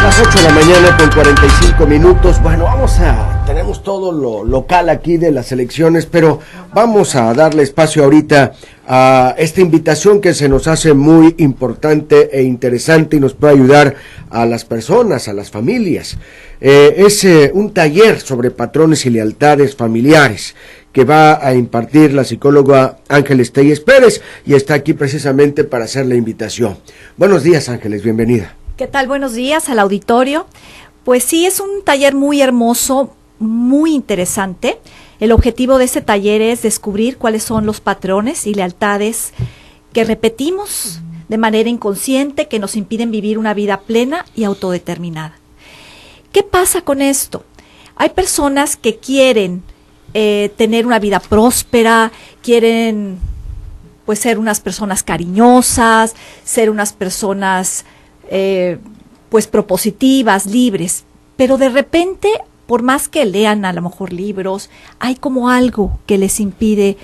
Las 8 de la mañana con 45 minutos. Bueno, tenemos todo lo local aquí de las elecciones, pero vamos a darle espacio ahorita a esta invitación que se nos hace muy importante e interesante y nos puede ayudar a las personas, a las familias. Es un taller sobre patrones y lealtades familiares que va a impartir la psicóloga Ángeles Telles Pérez y está aquí precisamente para hacer la invitación. Buenos días, Ángeles, bienvenida. ¿Qué tal? Buenos días al auditorio. Pues sí, es un taller muy hermoso, muy interesante. El objetivo de este taller es descubrir cuáles son los patrones y lealtades que repetimos de manera inconsciente que nos impiden vivir una vida plena y autodeterminada. ¿Qué pasa con esto? Hay personas que quieren tener una vida próspera, quieren pues ser unas personas cariñosas, ser unas personas pues propositivas, libres, pero de repente, por más que lean a lo mejor libros, hay como algo que les impide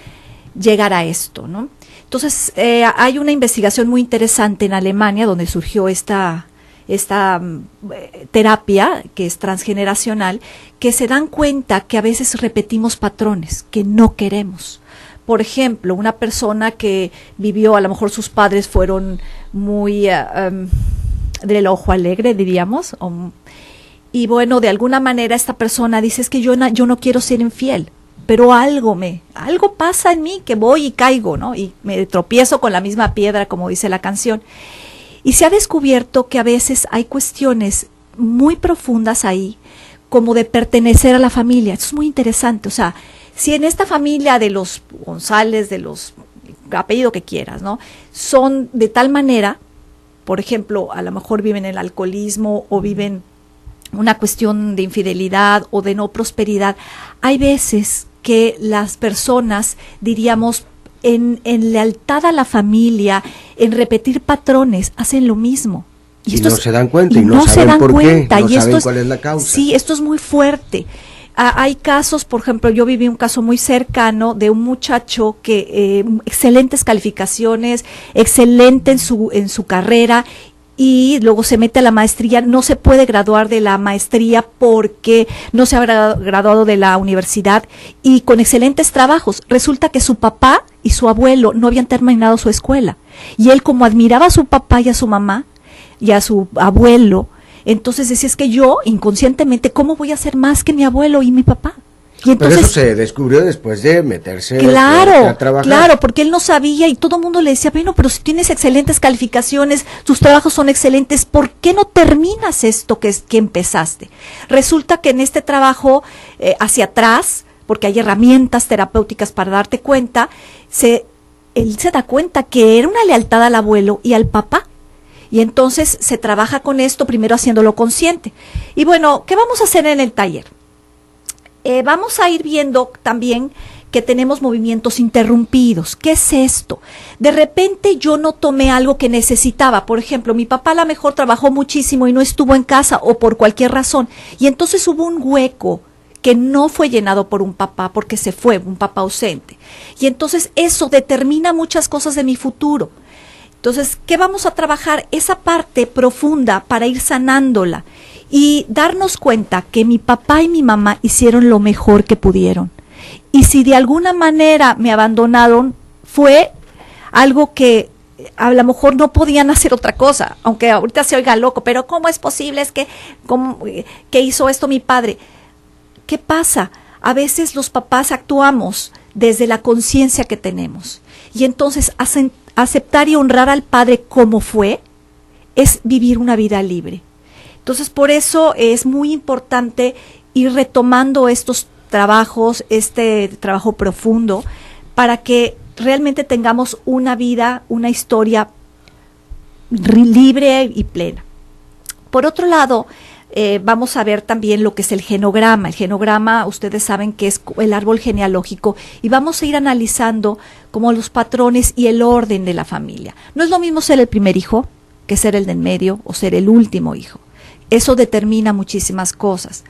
llegar a esto, ¿no? Entonces, hay una investigación muy interesante en Alemania donde surgió esta terapia que es transgeneracional, que se dan cuenta que a veces repetimos patrones que no queremos. Por ejemplo, una persona que vivió, a lo mejor sus padres fueron muy del ojo alegre, diríamos, y bueno, de alguna manera esta persona dice, es que yo no quiero ser infiel, pero algo pasa en mí que voy y caigo, ¿no? Y me tropiezo con la misma piedra, como dice la canción. Y se ha descubierto que a veces hay cuestiones muy profundas ahí, como de pertenecer a la familia. Esto es muy interesante, o sea, si en esta familia de los González, de los apellido que quieras, ¿no? Son de tal manera, por ejemplo, a lo mejor viven el alcoholismo o viven una cuestión de infidelidad o de no prosperidad. Hay veces que las personas, diríamos, en lealtad a la familia, en repetir patrones, hacen lo mismo. Y no se dan cuenta y no saben por qué, no saben cuál es la causa. Sí, esto es muy fuerte. Hay casos, por ejemplo, yo viví un caso muy cercano de un muchacho que excelentes calificaciones, excelente en su carrera, y luego se mete a la maestría, no se puede graduar de la maestría porque no se ha graduado de la universidad, y con excelentes trabajos. Resulta que su papá y su abuelo no habían terminado su escuela, y él, como admiraba a su papá y a su mamá y a su abuelo, entonces decía, es que yo inconscientemente, ¿cómo voy a ser más que mi abuelo y mi papá? Y entonces, pero eso se descubrió después de meterse a trabajar. Claro, porque él no sabía y todo el mundo le decía, bueno, pero si tienes excelentes calificaciones, tus trabajos son excelentes, ¿por qué no terminas esto que empezaste? Resulta que en este trabajo, hacia atrás, porque hay herramientas terapéuticas para darte cuenta, él se da cuenta que era una lealtad al abuelo y al papá. Y entonces se trabaja con esto, primero haciéndolo consciente. Y bueno, ¿qué vamos a hacer en el taller? Vamos a ir viendo también que tenemos movimientos interrumpidos. ¿Qué es esto? De repente yo no tomé algo que necesitaba. Por ejemplo, mi papá a lo mejor trabajó muchísimo y no estuvo en casa o por cualquier razón. Y entonces hubo un hueco que no fue llenado por un papá porque se fue, un papá ausente. Y entonces eso determina muchas cosas de mi futuro. Entonces, ¿qué vamos a trabajar? Esa parte profunda para ir sanándola y darnos cuenta que mi papá y mi mamá hicieron lo mejor que pudieron. Y si de alguna manera me abandonaron, fue algo que a lo mejor no podían hacer otra cosa, aunque ahorita se oiga loco, pero ¿cómo es posible? Es que, ¿qué hizo esto mi padre? ¿Qué pasa? A veces los papás actuamos desde la conciencia que tenemos. Y entonces aceptar y honrar al padre como fue es vivir una vida libre. Entonces, por eso es muy importante ir retomando estos trabajos, este trabajo profundo, para que realmente tengamos una vida, una historia libre y plena. Por otro lado, vamos a ver también lo que es el genograma. El genograma, ustedes saben que es el árbol genealógico, y vamos a ir analizando como los patrones y el orden de la familia. No es lo mismo ser el primer hijo que ser el del medio o ser el último hijo. Eso determina muchísimas cosas.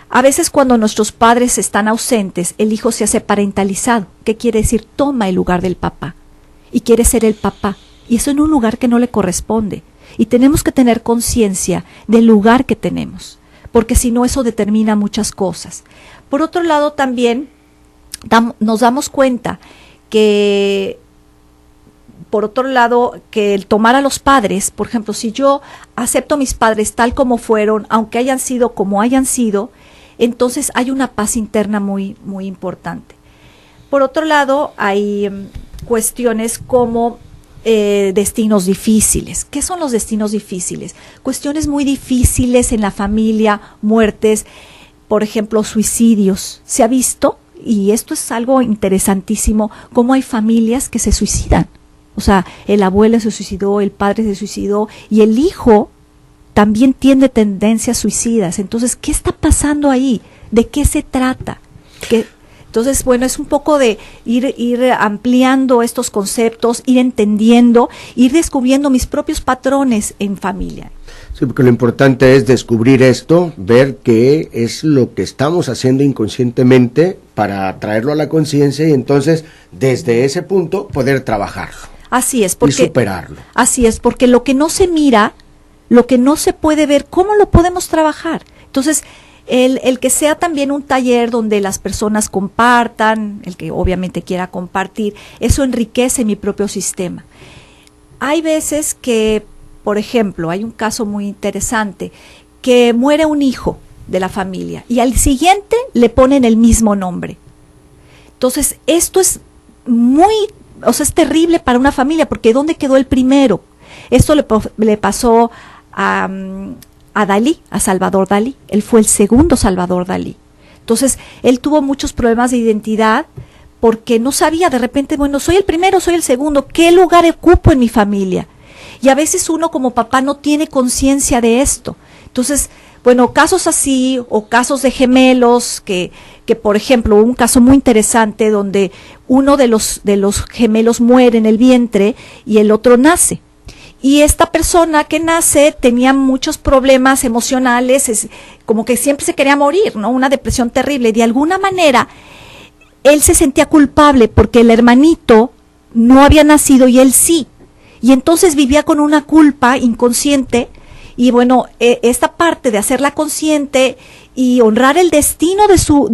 A veces cuando nuestros padres están ausentes, el hijo se hace parentalizado. ¿Qué quiere decir? Toma el lugar del papá y quiere ser el papá. Y eso en un lugar que no le corresponde. y tenemos que tener conciencia del lugar que tenemos, porque si no eso determina muchas cosas. Por otro lado también nos damos cuenta que, por otro lado, que el tomar a los padres, por ejemplo, si yo acepto a mis padres tal como fueron, aunque hayan sido como hayan sido, entonces hay una paz interna muy, muy importante. Por otro lado, hay cuestiones como destinos difíciles. ¿Qué son los destinos difíciles? Cuestiones muy difíciles en la familia, muertes, por ejemplo, suicidios. Se ha visto, y esto es algo interesantísimo, cómo hay familias que se suicidan. O sea, el abuelo se suicidó, el padre se suicidó, y el hijo también tiene tendencias suicidas. Entonces, ¿qué está pasando ahí? ¿De qué se trata? Entonces, bueno, es un poco de ir ampliando estos conceptos, ir entendiendo, ir descubriendo mis propios patrones en familia. Sí, porque lo importante es descubrir esto, ver qué es lo que estamos haciendo inconscientemente para traerlo a la conciencia y entonces, desde ese punto, poder trabajarlo. Así es, porque, y superarlo. Así es, porque lo que no se mira, lo que no se puede ver, ¿cómo lo podemos trabajar? Entonces, el que sea también un taller donde las personas compartan, el que obviamente quiera compartir, eso enriquece mi propio sistema. Hay veces que, por ejemplo, hay un caso muy interesante, que muere un hijo de la familia y al siguiente le ponen el mismo nombre. Entonces, esto es es terrible para una familia, porque ¿dónde quedó el primero? Esto le pasó a Dalí, a Salvador Dalí. Él fue el segundo Salvador Dalí. Entonces, él tuvo muchos problemas de identidad porque no sabía de repente, bueno, soy el primero, soy el segundo, ¿qué lugar ocupo en mi familia? Y a veces uno como papá no tiene conciencia de esto. Entonces, bueno, casos así o casos de gemelos que por ejemplo, un caso muy interesante donde uno de los gemelos muere en el vientre y el otro nace. Y esta persona que nace tenía muchos problemas emocionales, como que siempre se quería morir, ¿no? Una depresión terrible. De alguna manera, él se sentía culpable porque el hermanito no había nacido y él sí. Y entonces vivía con una culpa inconsciente. Y bueno, esta parte de hacerla consciente y honrar el destino de su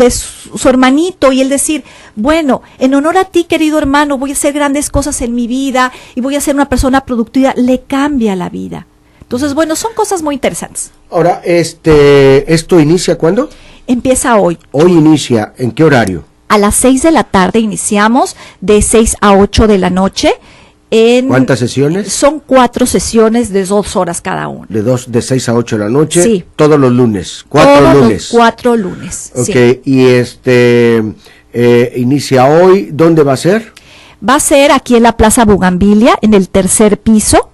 hermanito y el decir, bueno, en honor a ti, querido hermano, voy a hacer grandes cosas en mi vida y voy a ser una persona productiva, le cambia la vida. Entonces, bueno, son cosas muy interesantes. Ahora, ¿esto inicia cuándo? Empieza hoy. Hoy inicia, ¿en qué horario? A las 6 de la tarde iniciamos, de 6 a 8 de la noche. ¿Cuántas sesiones? Son 4 sesiones de 2 horas cada una. De 6 a 8 de la noche. Sí. Todos los lunes. 4 lunes. 4 lunes. Ok, sí. Y inicia hoy. ¿Dónde va a ser? Va a ser aquí en la Plaza Bugambilia, en el 3er piso,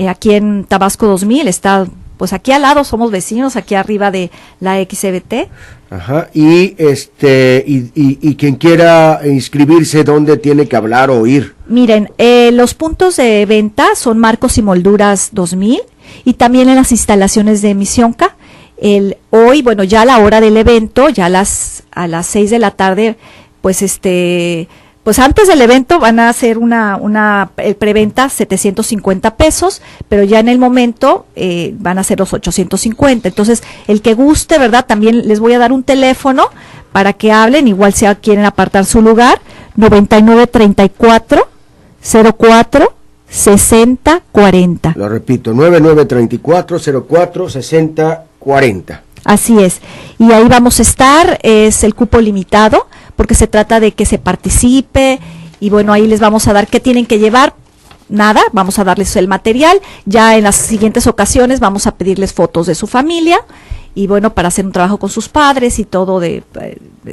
aquí en Tabasco 2000, está pues aquí al lado, somos vecinos, aquí arriba de la XBT. Ajá, y quien quiera inscribirse, ¿dónde tiene que hablar o ir? Miren, los puntos de venta son Marcos y Molduras 2000 y también en las instalaciones de Misionca. Hoy, bueno, ya a la hora del evento, ya a las 6 de la tarde, pues antes del evento van a hacer el preventa 750 pesos, pero ya en el momento van a ser los 850. Entonces, el que guste, ¿verdad? También les voy a dar un teléfono para que hablen, igual si quieren apartar su lugar, 9934 04 60 40. Lo repito, 9934 04 60 40. Así es. Y ahí vamos a estar, es el cupo limitado, porque se trata de que se participe y bueno, ahí les vamos a dar qué tienen que llevar. Nada, vamos a darles el material. Ya en las siguientes ocasiones vamos a pedirles fotos de su familia y bueno, para hacer un trabajo con sus padres y todo de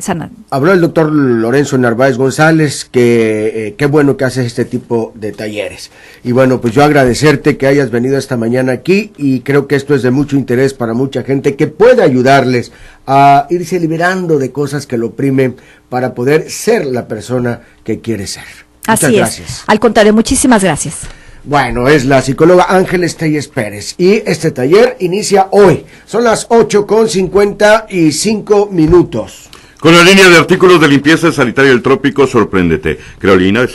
sana. Habló el doctor Lorenzo Narváez González, que qué bueno que haces este tipo de talleres. Y bueno, pues yo agradecerte que hayas venido esta mañana aquí y creo que esto es de mucho interés para mucha gente que puede ayudarles a irse liberando de cosas que lo oprimen para poder ser la persona que quiere ser. Así Muchas es. Gracias. Al contrario, muchísimas gracias. Bueno, es la psicóloga Ángeles Telles Pérez y este taller inicia hoy. Son las 8:55. Con la línea de artículos de limpieza sanitaria del trópico, sorpréndete. Creolina,